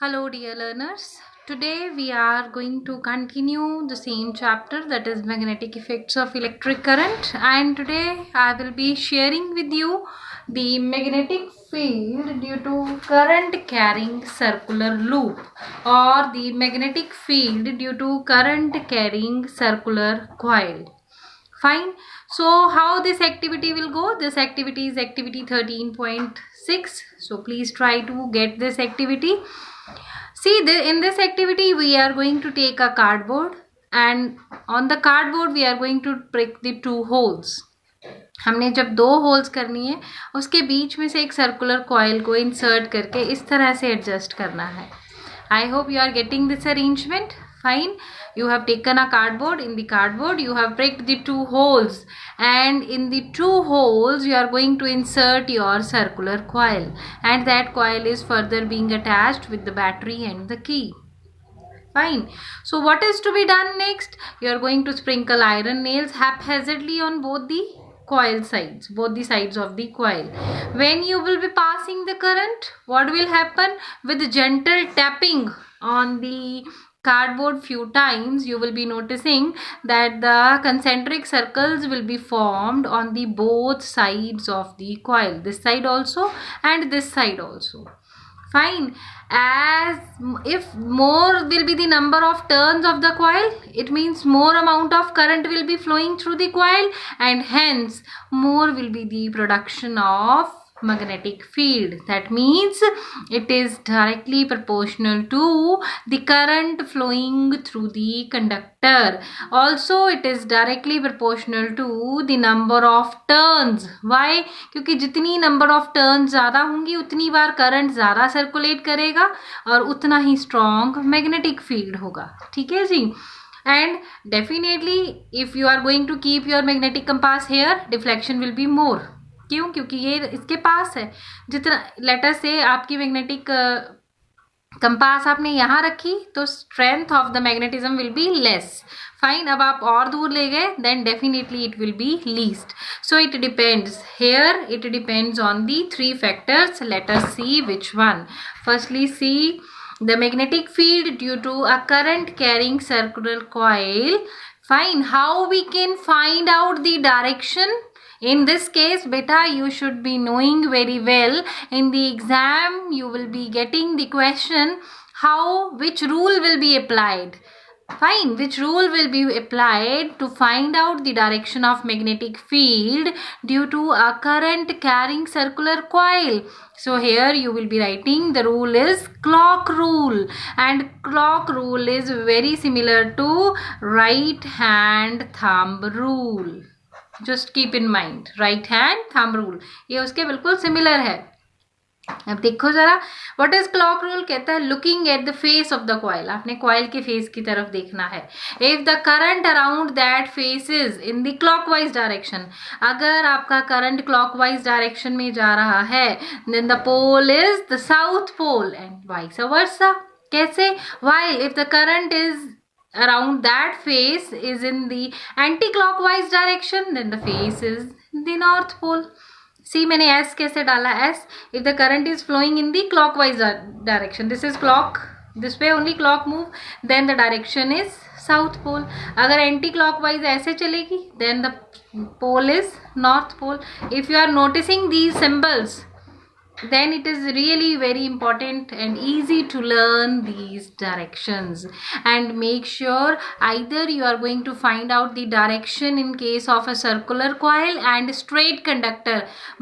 Hello, dear learners. Today we are going to continue the same chapter, that is magnetic effects of electric current, and today I will be sharing with you the magnetic field due to current carrying circular loop, or the magnetic field due to current carrying circular coil. Fine. So how this activity will go? This activity is activity 13.6. So please try to get this activity. See, in this activity we are going to take a cardboard, and on the cardboard we are going to prick the two holes. हमने जब दो holes करनी है, उसके बीच में से एक circular coil को इंसर्ट करके इस तरह से एडजस्ट करना है. I hope you are getting this arrangement. Fine. You have taken a cardboard. In the cardboard you have pricked the two holes, and in the two holes you are going to insert your circular coil, and that coil is further being attached with the battery and the key. Fine. So what is to be done next? You are going to sprinkle iron nails haphazardly on both the coil sides, both the sides of the coil. When you will be passing the current, what will happen? With gentle tapping on the cardboard few times, you will be noticing that the concentric circles will be formed on the both sides of the coil, this side also and this side also. Fine. As if more will be the number of turns of the coil, it means more amount of current will be flowing through the coil, and hence more will be the production of magnetic field. That means it is directly proportional to the current flowing through the conductor. Also it is directly proportional to the number of turns. Why? क्योंकि जितनी number of turns ज़्यादा होंगी उतनी बार current ज़्यादा circulate करेगा और उतना ही strong magnetic field होगा. ठीक है जी. And definitely if you are going to keep your magnetic compass here, deflection will be more. क्यों? क्योंकि ये इसके पास है. जितना लेटर से आपकी मैग्नेटिक कंपास आपने यहाँ रखी तो strength of the magnetism will be less. Fine. अब आप और दूर ले गए, then definitely it will be least. So it depends here, it depends on the three factors. Let us see which one. Firstly see the magnetic field due to a current carrying circular coil. Fine. How we can find out the direction? In this case, beta, you should be knowing very well. In the exam you will be getting the question which rule will be applied. Fine. Which rule will be applied to find out the direction of magnetic field due to a current carrying circular coil? So here you will be writing the rule is clock rule, and clock rule is very similar to right hand thumb rule. Just keep in mind, right hand thumb rule ये उसके बिल्कुल similar है. अब देखो जरा, what is clock rule? कहता है looking at the face of the coil. आपने कॉइल के फेस की तरफ देखना है. If the current around that face is in the clockwise direction, अगर आपका करंट क्लॉकवाइज डायरेक्शन में जा रहा है, then the pole is the south pole and vice versa. कैसे? While if the current is around that face is in the anti-clockwise direction, then the face is the north pole. See, मैंने S कैसे डाला? S if the current is flowing in the clockwise direction, this is clock, this way only clock move, then the direction is south pole. अगर anti clockwise ऐसे चलेगी, then the pole is north pole. If you are noticing these symbols, then it is really very important and easy to learn these directions. And make sure either you are going to find out the direction in case of a circular coil and straight conductor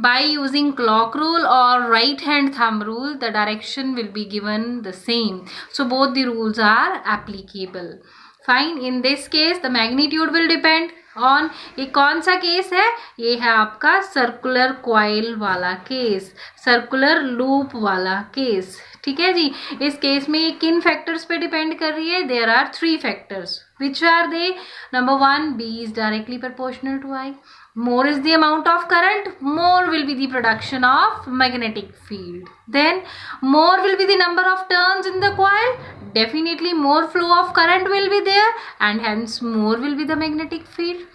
by using clock rule or right hand thumb rule, the direction will be given the same. So both the rules are applicable. Fine. In this case the magnitude will depend on. ये कौन सा case है? ये है आपका circular coil वाला case, circular loop वाला case. ठीक है जी. इस केस में किन फैक्टर्स पे डिपेंड कर रही है? There are three factors. Which are they? Number one, B is directly proportional to I. More is the amount of current, more will be the production of magnetic field. Then more will be the number of turns in the coil, definitely more flow of current will be there, and hence more will be the magnetic field.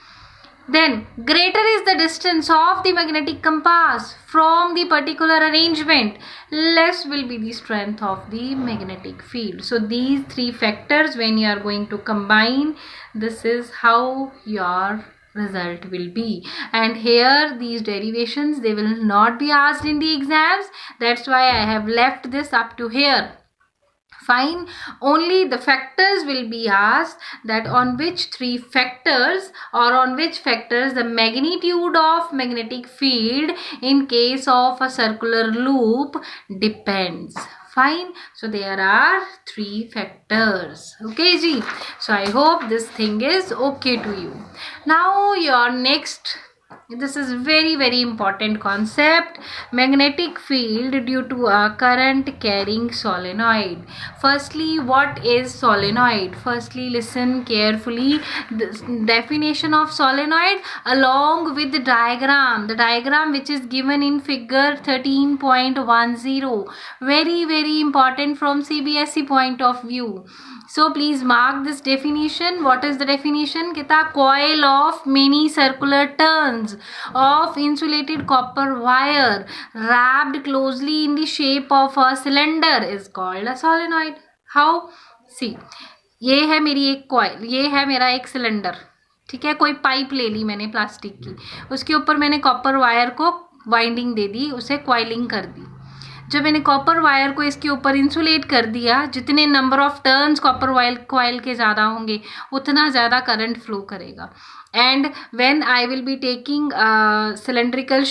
then greater is the distance of the magnetic compass from the particular arrangement, less will be the strength of the magnetic field. So these three factors, when you are going to combine, this is how your result will be. And here these derivations, they will not be asked in the exams. That's why I have left this up to here. Fine, only the factors will be asked, that on which three factors or on which factors the magnitude of magnetic field in case of a circular loop depends. Fine, so there are three factors. Okay ji, so I hope this thing is okay to you. Now your next, this is very important concept, magnetic field due to a current carrying solenoid. Firstly, what is solenoid? Firstly, listen carefully. The definition of solenoid along with the diagram which is given in figure 13.10, very important from CBSE point of view. So please mark this definition. What is the definition? Kita coil of many circular turns of insulated copper wire wrapped closely in the shape of a cylinder is called a solenoid. How? See, ये है मेरी एक coil, ये है मेरा एक cylinder, ठीक है. कोई पाइप ले ली मैंने प्लास्टिक की, उसके ऊपर मैंने कॉपर वायर को वाइंडिंग दे दी, उसे क्वाइलिंग कर दी. जब मैंने कॉपर वायर को इसके ऊपर इंसुलेट कर दिया, जितने number of turns copper coil के ज़्यादा होंगे उतना ज़्यादा करंट फ्लो करेगा. And when I will be taking cylindrical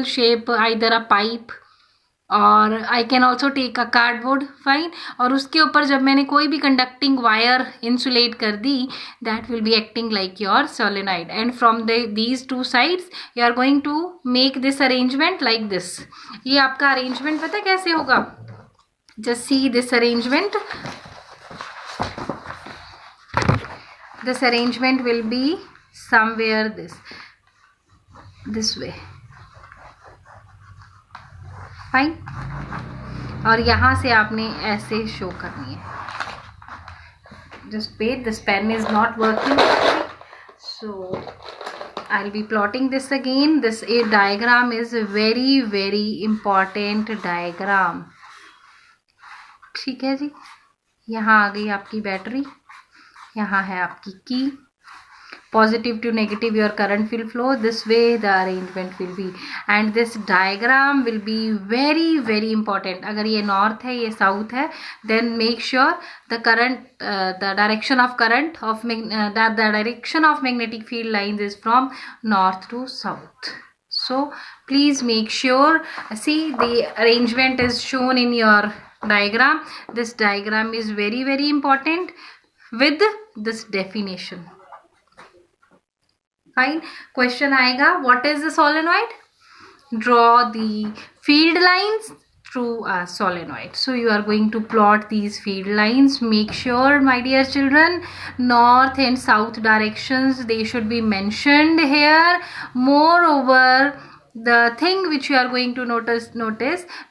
shape either a pipe और I can also take a cardboard. Fine, और उसके ऊपर जब मैंने कोई भी कंडक्टिंग वायर इंसुलेट कर दी, that will be acting like your solenoid. And from these two sides you are going to make this arrangement like this. ये आपका अरेंजमेंट पता कैसे होगा? Just see this arrangement. This arrangement will be somewhere this way. Fine, और यहाँ से आपने ऐसे शो करनी है. Just wait, this pen is not working, so I will be plotting this again. This a diagram is very important diagram. ठीक है जी, यहाँ आ गई आपकी बैटरी, यहाँ है आपकी की. Positive to negative your current will flow. This way the arrangement will be, and this diagram will be very important. अगर ये north है, ये south है, then make sure the current the direction of current of the direction of magnetic field lines is from north to south. So please make sure, see the arrangement is shown in your diagram. This diagram is very important with this definition. Fine, question आएगा, what is the solenoid? Draw the field lines through a solenoid. So you are going to plot these field lines. Make sure, my dear children, north and south directions, they should be mentioned here. Moreover, the thing which you are going to notice,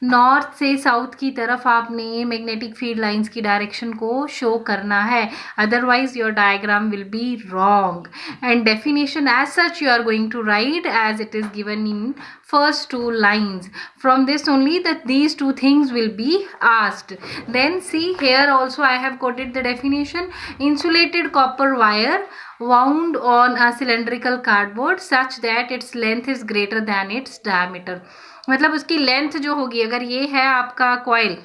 north से south की तरफ आपने magnetic field lines की direction को show करना है, otherwise your diagram will be wrong. And definition as such you are going to write as it is given in first two lines. From this only that these two things will be asked. Then see here also I have quoted the definition. Insulated copper wire wound on a cylindrical cardboard such that its length is greater than its diameter. मतलब उसकी length जो होगी, अगर ये है आपका coil,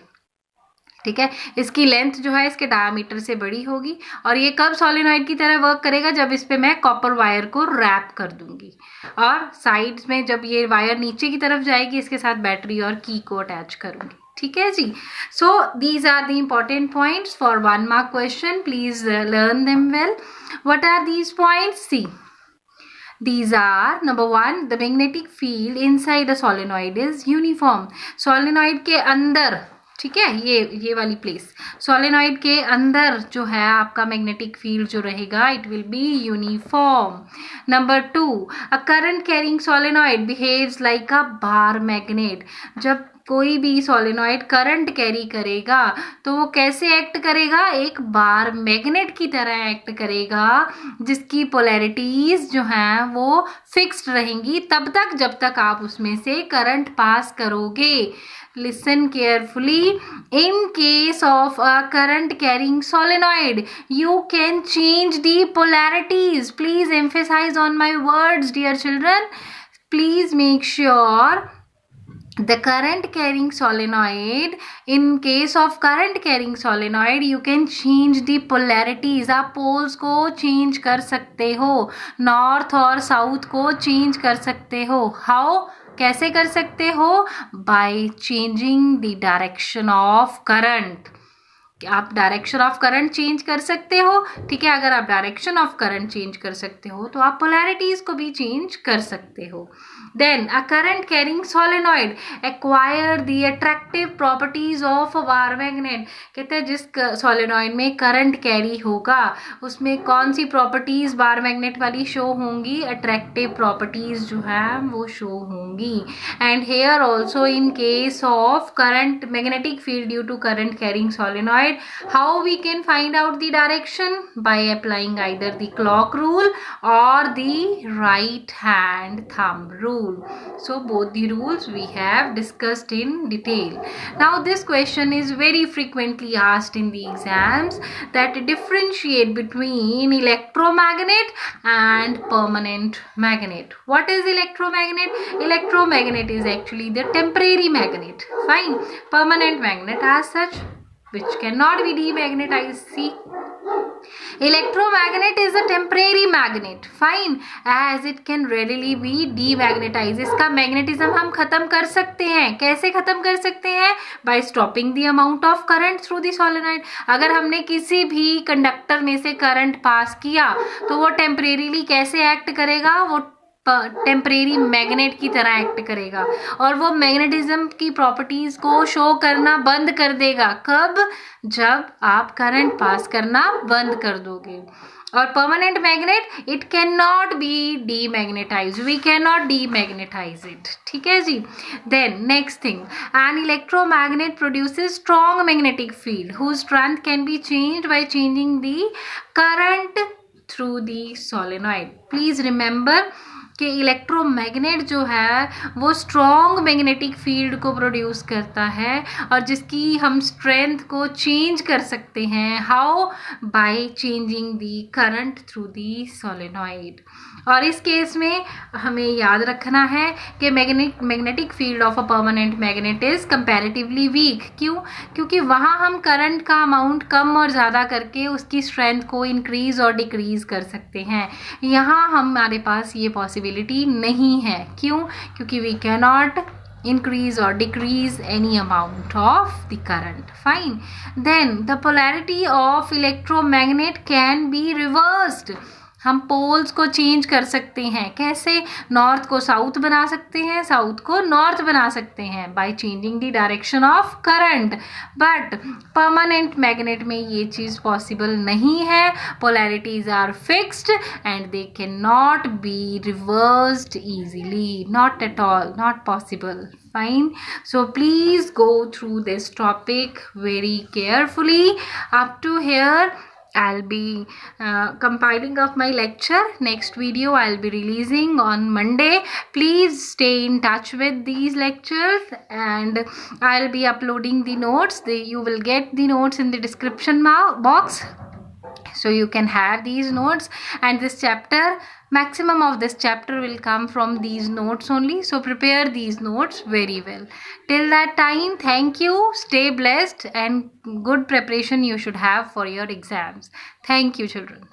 ठीक है, इसकी लेंथ जो है इसके डायमीटर से बड़ी होगी. और ये कब सोलेनॉइड की तरह वर्क करेगा? जब इस पे मैं कॉपर वायर को रैप कर दूंगी, और साइड्स में जब ये वायर नीचे की तरफ जाएगी इसके साथ बैटरी और की को अटैच करूंगी. ठीक है जी. So these are the important points for 1 mark question. Please learn them well. What are these points? See, these are, number 1, the magnetic field inside a solenoid is uniform. solenoid के अंदर, ठीक है, ये वाली प्लेस, सोलेनॉइड के अंदर जो है आपका मैग्नेटिक फील्ड जो रहेगा, it will be uniform. Number 2, a current carrying solenoid behaves like a bar magnet. जब कोई भी सोलेनॉइड करंट कैरी करेगा तो वो कैसे एक्ट करेगा, एक बार मैग्नेट की तरह एक्ट करेगा जिसकी पोलैरिटीज जो हैं वो फिक्स्ड रहेंगी तब तक जब तक आप उसमें से करंट पास करोगे. Listen carefully. In case of a current carrying solenoid, you can change the polarities. Please emphasize on my words, dear children. Please make sure the current carrying solenoid, in case of current carrying solenoid, you can change the polarities. आप poles को change कर सकते हो, north और south को change कर सकते हो. How? कैसे कर सकते हो, bye changing the direction of current. आप डायरेक्शन ऑफ करंट चेंज कर सकते हो, ठीक है. अगर आप डायरेक्शन ऑफ करंट चेंज कर सकते हो तो आप पोलैरिटीज को भी चेंज कर सकते हो. Then a current carrying solenoid acquire the attractive properties of a bar magnet. कहते हैं जिस सोलेनॉइड में करंट कैरी होगा उसमें कौन सी प्रॉपर्टीज बार मैग्नेट वाली शो होंगी, अट्रैक्टिव प्रॉपर्टीज जो है वो शो होंगी. And here also in case of current magnetic field due to current carrying solenoid, how we can find out the direction, by applying either the clock rule or the right hand thumb rule. So both the rules we have discussed in detail. Now this question is very frequently asked in the exams, that differentiate between electromagnet and permanent magnet. What is electromagnet? Electromagnet is actually the temporary magnet. Fine. Permanent magnet as such which cannot be demagnetized. See, electromagnet is a temporary magnet, fine, as it can readily be demagnetized. इसका magnetism हम खत्म कर सकते हैं. कैसे खत्म कर सकते हैं? by stopping the amount of current through the solenoid. अगर हमने किसी भी कंडक्टर में से करंट पास किया तो वो टेम्परेरीली कैसे एक्ट करेगा, वो टेम्परेरी मैग्नेट की तरह एक्ट करेगा और वो मैग्नेटिज्म की प्रॉपर्टीज को शो करना बंद कर देगा. कब? जब आप करंट पास करना बंद कर दोगे. और permanent magnet, it can not be demagnetize, we can not demagnetize it. ठीक है जी. Then next thing, an electromagnet produces strong magnetic field whose strength can be changed by changing the current through the solenoid. Please remember कि electromagnet जो है वो strong magnetic field को produce करता है और जिसकी हम स्ट्रेंथ को चेंज कर सकते हैं. How? By changing the current through the solenoid. और इस केस में हमें याद रखना है कि magnetic field of a permanent magnet is comparatively weak. क्यों? क्योंकि वहाँ हम करंट का अमाउंट कम और ज़्यादा करके उसकी स्ट्रेंथ को इंक्रीज और डिक्रीज कर सकते हैं. यहाँ हमारे पास ये पॉसिबिलिटी नहीं है. क्यों? क्योंकि we can not increase or decrease any amount of the current. Fine. Then the polarity of electromagnet can be reversed. हम पोल्स को चेंज कर सकते हैं. कैसे? नॉर्थ को साउथ बना सकते हैं, साउथ को नॉर्थ बना सकते हैं by changing the direction of current. But permanent magnet में ये चीज़ पॉसिबल नहीं है. Polarities are fixed and they can not be reversed easily. Not at all. Not possible. Fine. So please go through this topic very carefully. Up to here I'll be compiling of my lecture. Next video I'll be releasing on Monday. Please stay in touch with these lectures and I'll be uploading the notes. You will get the notes in the description box, so you can have these notes. And this chapter, maximum of this chapter will come from these notes only, so prepare these notes very well. Till that time, thank you, stay blessed, and good preparation you should have for your exams. Thank you, children.